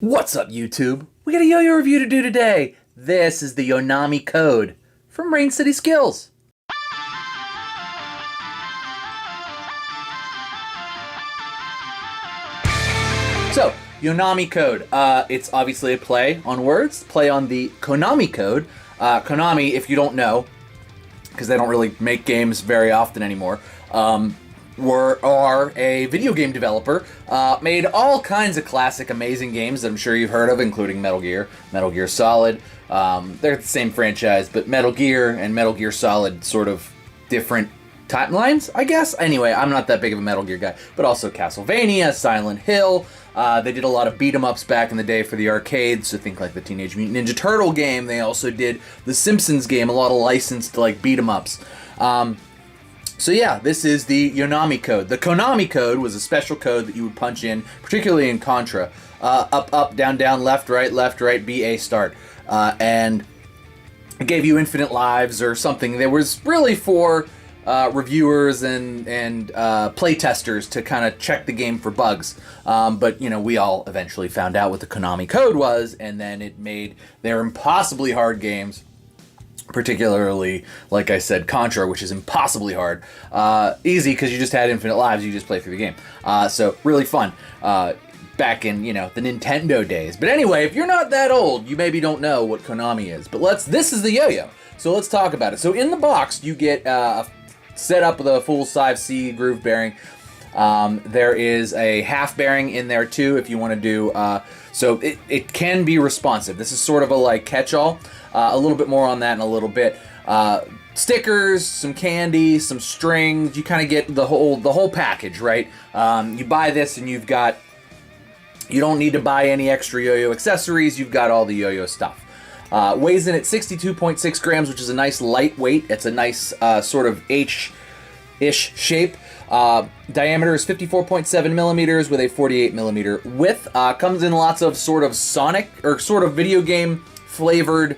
What's up, YouTube? We got a yo-yo review to do today. This is the Yonami Code from Rain City Skills. So, Yonami Code. It's obviously a play on words, play on the Konami Code. Konami, if you don't know, because they don't really make games very often anymore, are a video game developer, made all kinds of classic amazing games that I'm sure you've heard of, including Metal Gear Solid. They're the same franchise, but Metal Gear and Metal Gear Solid sort of different timelines, I guess. Anyway, I'm not that big of a Metal Gear guy, but also Castlevania, Silent Hill. They did a lot of beat-em-ups back in the day for the arcades, so think like the Teenage Mutant Ninja Turtle game. They also did the Simpsons game, a lot of licensed like beat-em-ups. So yeah, this is the Yonami Code. The Konami Code was a special code that you would punch in, particularly in Contra. Up, up, down, down, left, right, B, A, start. And it gave you infinite lives or something. That was really for reviewers and play testers to kind of check the game for bugs. But, you know, we all eventually found out what the Konami Code was, and then it made their impossibly hard games. Particularly, like I said, Contra, which is impossibly hard. Easy because you just had infinite lives, you just play through the game. So really fun. Back in, you know, the Nintendo days. But anyway, if you're not that old, you maybe don't know what Konami is. But this is the yo-yo. So let's talk about it. So in the box, you get set up with a full 5C groove bearing. There is a half bearing in there too if you want to do, so it can be responsive. This is sort of a like catch-all. A little bit more on that in a little bit. Stickers, some candy, some strings. You kind of get the whole package, right? You buy this and you don't need to buy any extra yo-yo accessories. You've got all the yo-yo stuff. Weighs in at 62.6 grams, which is a nice lightweight. It's a nice sort of H-ish shape. Diameter is 54.7 millimeters with a 48 millimeter width. Comes in lots of sort of Sonic or sort of video game flavored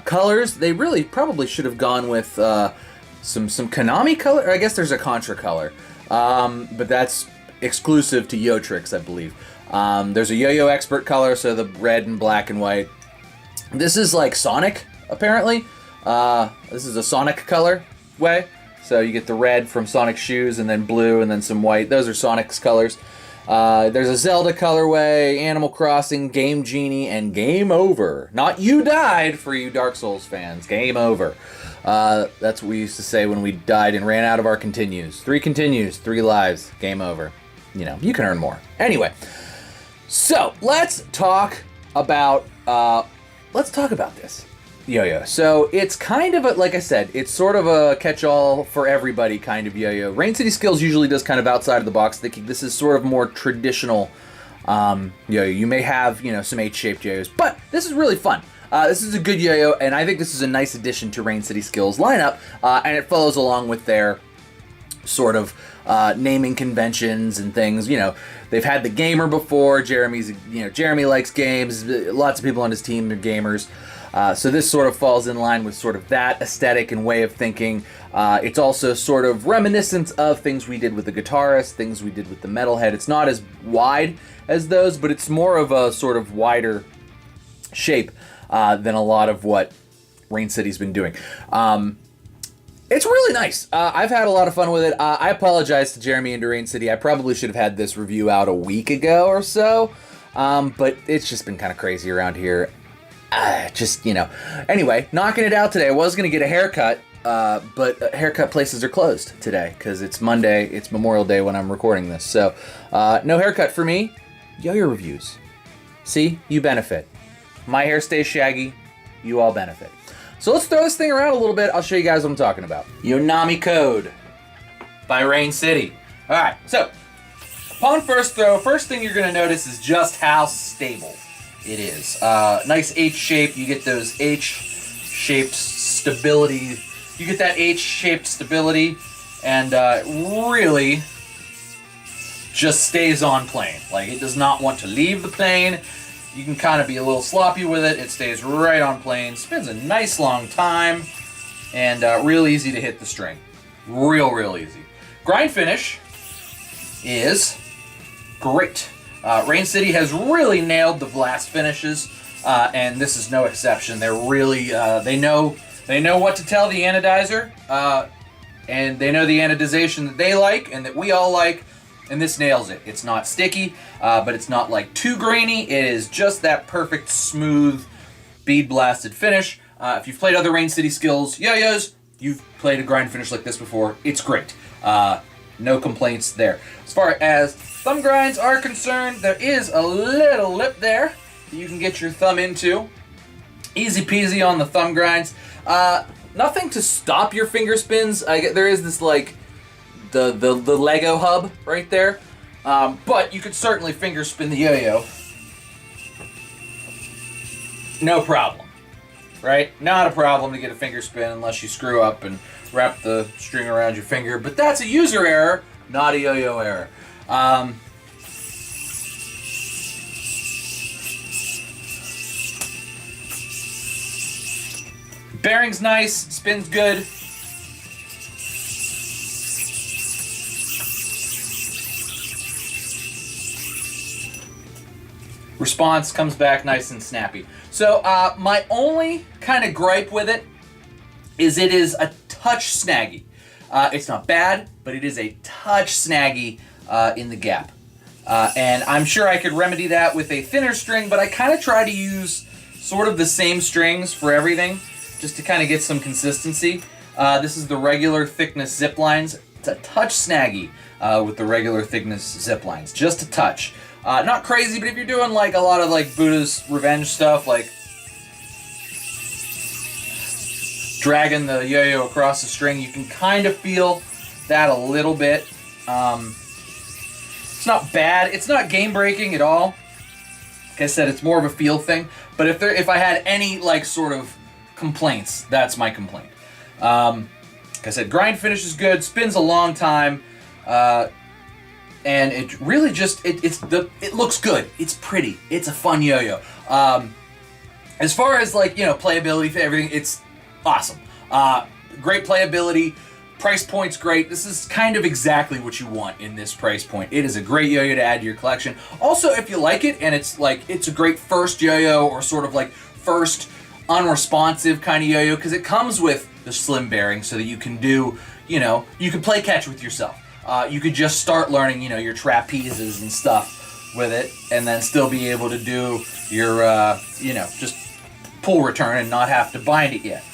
colors. They really probably should have gone with some Konami color. I guess there's a Contra color, but that's exclusive to Yo-Trix, I believe. There's a Yo-Yo Expert color, so the red and black and white. This is like Sonic, apparently. This is a Sonic color way. So you get the red from Sonic's shoes, and then blue, and then some white. Those are Sonic's colors. There's a Zelda colorway, Animal Crossing, Game Genie, and Game Over. Not You Died for you Dark Souls fans. Game Over. That's what we used to say when we died and ran out of our continues. 3 continues, 3 lives, game over. You know, you can earn more. Anyway, so let's talk about this yo-yo. So it's kind of a, like I said, it's sort of a catch-all for everybody kind of yo-yo. Rain City Skills usually does kind of outside of the box thinking. This is sort of more traditional yo-yo. You may have, you know, some H-shaped yo-yos, but this is really fun. This is a good yo-yo, and I think this is a nice addition to Rain City Skills lineup, and it follows along with their sort of naming conventions and things. You know, they've had the gamer before. Jeremy likes games. Lots of people on his team are gamers. So this sort of falls in line with sort of that aesthetic and way of thinking. It's also sort of reminiscent of things we did with the guitarist, things we did with the metalhead. It's not as wide as those, but it's more of a sort of wider shape than a lot of what Rain City's been doing. It's really nice. I've had a lot of fun with it. I apologize to Jeremy and to Rain City. I probably should have had this review out a week ago or so, but it's just been kind of crazy around here. Just, you know. Anyway, knocking it out today. I was going to get a haircut, but haircut places are closed today because it's Monday. It's Memorial Day when I'm recording this. So, no haircut for me. Yo-yo reviews. See? You benefit. My hair stays shaggy. You all benefit. So let's throw this thing around a little bit. I'll show you guys what I'm talking about. Yonami Code by Rain City. All right, so upon first throw, first thing you're going to notice is just how stable it is. Nice H shape. You get those H-shaped stability. You get that H-shaped stability, and really just stays on plane. Like, it does not want to leave the plane. You can kind of be a little sloppy with it. It stays right on plane. Spins a nice long time, and real easy to hit the string. Real easy. Grind finish is great. Rain City has really nailed the blast finishes, and this is no exception. They're really they know what to tell the anodizer, and they know the anodization that they like and that we all like, and this nails it. It's not sticky, but it's not like too grainy. It is just that perfect, smooth, bead blasted finish. If you've played other Rain City Skills yo-yos, you've played a grind finish like this before. It's great. No complaints there. As far as thumb grinds are concerned, there is a little lip there that you can get your thumb into. Easy peasy on the thumb grinds. Nothing to stop your finger spins. There is this like the Lego hub right there, but you could certainly finger spin the yo-yo. No problem, right? Not a problem to get a finger spin unless you screw up and wrap the string around your finger, but that's a user error, not a yo-yo error. Bearing's nice, spins good. Response comes back nice and snappy. So my only kind of gripe with it is a touch snaggy. It's not bad, but it is a touch snaggy in the gap. And I'm sure I could remedy that with a thinner string, but I kind of try to use sort of the same strings for everything, just to kind of get some consistency. This is the regular thickness zip lines. It's a touch snaggy with the regular thickness zip lines, just a touch. Not crazy, but if you're doing like a lot of like Buddha's Revenge stuff, like dragging the yo-yo across the string, you can kind of feel that a little bit. It's not bad. It's not game breaking at all. Like I said, it's more of a feel thing. But if I had any like sort of complaints, that's my complaint. Like I said, grind finish is good, spins a long time, and it really just it looks good. It's pretty. It's a fun yo-yo. As far as like playability for everything, it's awesome. Great playability. Price point's great. This is kind of exactly what you want in this price point. It is a great yo-yo to add to your collection. Also, if you like it and it's a great first yo-yo or sort of like first unresponsive kind of yo-yo, because it comes with the slim bearing so that you can do, you can play catch with yourself. You could just start learning, your trapezes and stuff with it, and then still be able to do your, just pull return and not have to bind it yet.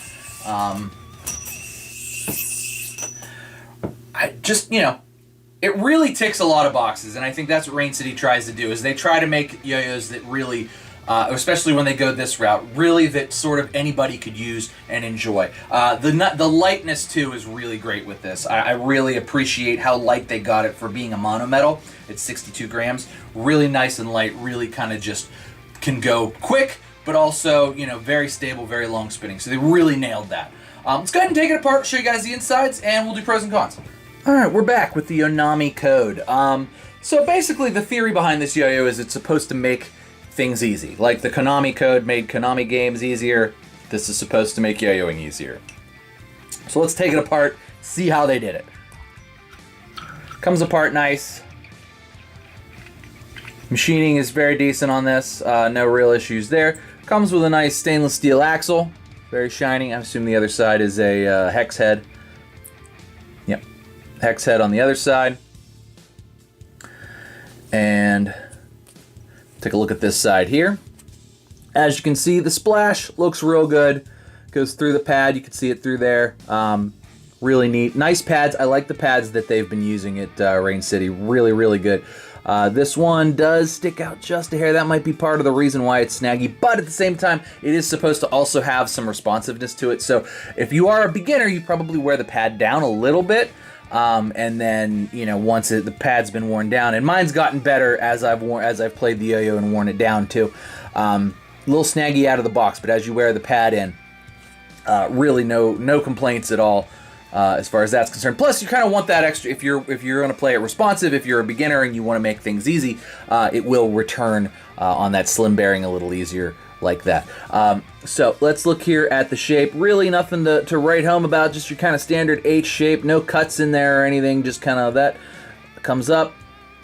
It really ticks a lot of boxes, and I think that's what Rain City tries to do, is they try to make yo-yos that really, especially when they go this route, really that sort of anybody could use and enjoy. The lightness, too, is really great with this. I really appreciate how light they got it for being a monometal. It's 62 grams. Really nice and light, really kind of just can go quick, but also, very stable, very long spinning. So they really nailed that. Let's go ahead and take it apart, show you guys the insides, and we'll do pros and cons. Alright, we're back with the Yonami Code. So basically the theory behind this yo-yo is it's supposed to make things easy. Like the Konami Code made Konami games easier, this is supposed to make yo-yoing easier. So let's take it apart, see how they did it. Comes apart nice. Machining is very decent on this, no real issues there. Comes with a nice stainless steel axle, very shiny. I assume the other side is a hex head. Yep, hex head on the other side. And take a look at this side here. As you can see, the splash looks real good. Goes through the pad, you can see it through there. Really neat. Nice pads. I like the pads that they've been using at Rain City. Really, really good. This one does stick out just a hair. That might be part of the reason why it's snaggy, but at the same time, it is supposed to also have some responsiveness to it. So if you are a beginner, you probably wear the pad down a little bit. And then, once the pad's been worn down, and mine's gotten better as I've played the yo-yo and worn it down too. A little snaggy out of the box, but as you wear the pad in, really no complaints at all as far as that's concerned. Plus, you kind of want that extra if you're going to play it responsive. If you're a beginner and you want to make things easy, it will return on that slim bearing a little easier like that. So let's look here at the shape. Really nothing to write home about, just your kind of standard H shape, no cuts in there or anything, just kind of that comes up,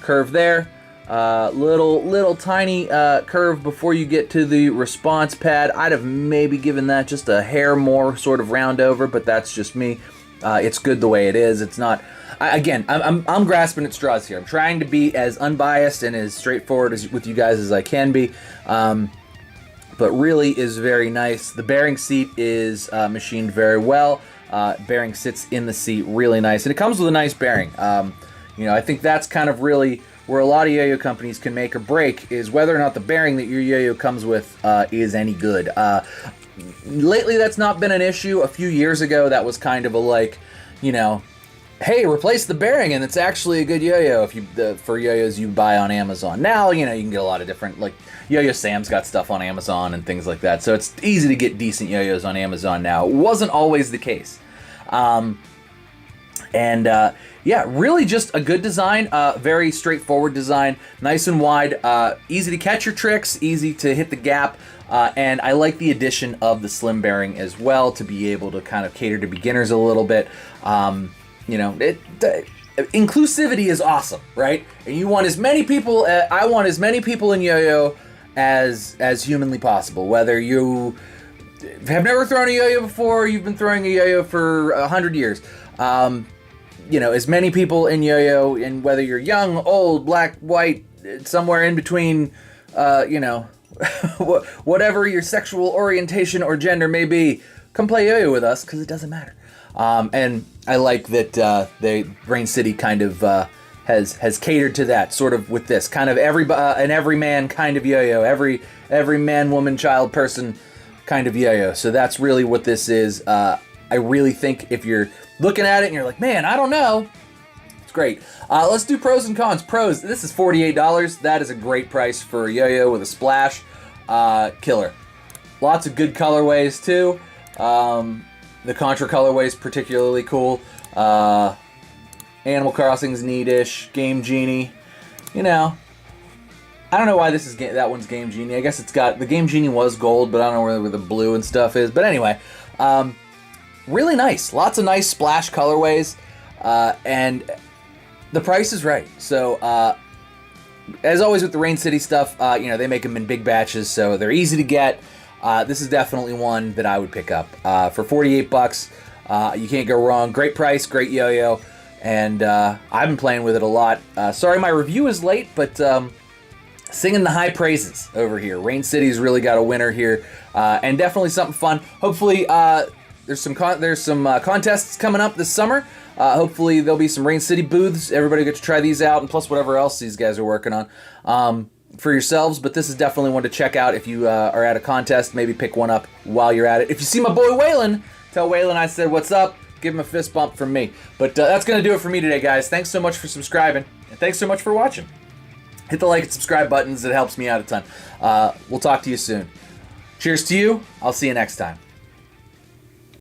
curve there. Little tiny curve before you get to the response pad. I'd have maybe given that just a hair more sort of round over, but that's just me. It's good the way it is. It's not. I'm grasping at straws here. I'm trying to be as unbiased and as straightforward with you guys as I can be. But really is very nice. The bearing seat is machined very well. Bearing sits in the seat really nice, and it comes with a nice bearing. I think that's kind of really where a lot of yo-yo companies can make or break, is whether or not the bearing that your yo-yo comes with is any good. Lately, that's not been an issue. A few years ago, that was kind of a hey, replace the bearing, and it's actually a good yo-yo for yo-yos you buy on Amazon. Now, you can get a lot of different, Yo-Yo Sam's got stuff on Amazon and things like that, so it's easy to get decent yo-yos on Amazon now. It wasn't always the case. Really just a good design, very straightforward design, nice and wide, easy to catch your tricks, easy to hit the gap, and I like the addition of the slim bearing as well to be able to kind of cater to beginners a little bit. Inclusivity is awesome, right? And you want as many people, I want as many people in yo-yo as humanly possible, whether you have never thrown a yo-yo before, or you've been throwing a yo-yo for 100 years. As many people in yo-yo, and whether you're young, old, black, white, somewhere in between, whatever your sexual orientation or gender may be, come play yo-yo with us, because it doesn't matter. And I like that the Rain City kind of has catered to that, sort of with this kind of an every man kind of yo-yo, every man, woman, child, person kind of yo-yo. So that's really what this is. I really think if you're looking at it and you're like, man, I don't know, it's great. Let's do pros and cons. Pros, this is $48. That is a great price for a yo-yo with a splash. Killer. Lots of good colorways too. The Contra colorway is particularly cool. Animal Crossing's neatish. Game Genie. I don't know why that one's Game Genie. I guess it's got, the Game Genie was gold, but I don't know where the blue and stuff is. But anyway, really nice. Lots of nice splash colorways. And the price is right. So, as always with the Rain City stuff, they make them in big batches, so they're easy to get. This is definitely one that I would pick up. For $48, you can't go wrong. Great price, great yo-yo, and I've been playing with it a lot. Sorry my review is late, but singing the high praises over here. Rain City's really got a winner here, and definitely something fun. Hopefully, there's some contests coming up this summer. Hopefully there'll be some Rain City booths. Everybody get to try these out, and plus whatever else these guys are working on. For yourselves, but this is definitely one to check out if you are at a contest. Maybe pick one up while you're at it. If you see my boy Waylon, tell Waylon I said what's up. Give him a fist bump from me. But that's going to do it for me today, guys. Thanks so much for subscribing, and thanks so much for watching. Hit the like and subscribe buttons. It helps me out a ton. We'll talk to you soon. Cheers to you. I'll see you next time.